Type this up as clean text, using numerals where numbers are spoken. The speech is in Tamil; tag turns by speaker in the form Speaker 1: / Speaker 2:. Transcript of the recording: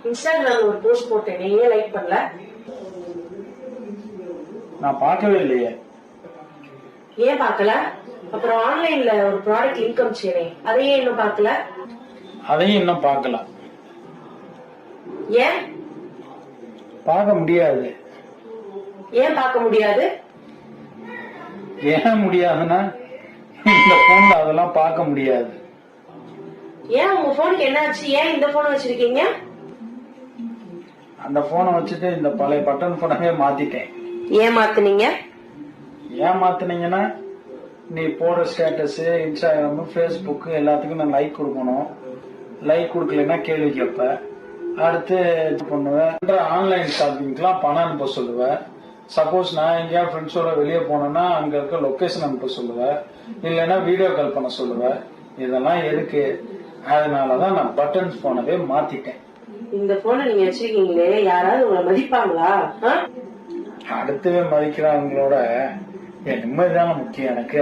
Speaker 1: இன்ஸ்டாகிராம்ல ஒரு போஸ்ட் போட்டேன், நீங்க லைக் பண்ணல.
Speaker 2: நான் பார்க்கவே இல்லையே.
Speaker 1: ஏன் பார்க்கல? அப்புறம் ஆன்லைன்ல ஒரு ப்ராடக்ட் லிங்க் அனுப்பிச்சேன், அதையே இன்னும் பார்க்கல.
Speaker 2: அதையும் இன்னும் பார்க்கல.
Speaker 1: ஏன்
Speaker 2: பார்க்க முடியாது?
Speaker 1: ஏன் பார்க்க முடியாது?
Speaker 2: ஏன் முடியாதுன்னா இந்த போன்ல அதெல்லாம் பார்க்க முடியாது.
Speaker 1: ஏன் உங்க போனுக்கு என்னாச்சு? ஏன் இந்த போன் வச்சிருக்கீங்க?
Speaker 2: அந்த போனை வச்சுட்டு இந்த பழைய பட்டன் போனவே மாத்திட்டேன்.
Speaker 1: ஏன் மாத்துனீங்க?
Speaker 2: ஏன் மாத்தினீங்கன்னா, நீ போடுற ஸ்டேட்டஸ் இன்ஸ்டாகிராம் ஃபேஸ்புக் எல்லாத்துக்கும் நான் லைக் கொடுக்கணும். லைக் கொடுக்கலன்னா கேள்வி கேட்ப. அடுத்து பண்ணுவேன். ஆன்லைன் ஷாப்பிங்லாம் பணம் அனுப்ப சொல்லுவேன். சப்போஸ் நான் எங்கேயா ஃப்ரெண்ட்ஸோட வெளியே போனேன்னா அங்க இருக்க லொகேஷன் அனுப்ப சொல்லுவேன். இல்லைன்னா வீடியோ கால் பண்ண சொல்லுவேன். இதெல்லாம் எதுக்கு? அதனாலதான் நான் பட்டன்ஸ் போனவே மாத்திட்டேன்.
Speaker 1: இந்த போனை நீங்க வச்சிருக்கீங்களே, யாராவது உங்களை மதிப்பாங்களா?
Speaker 2: அடுத்தவே மதிக்கிறவங்களோட என் நிம்மதிதான முக்கியம் எனக்கு.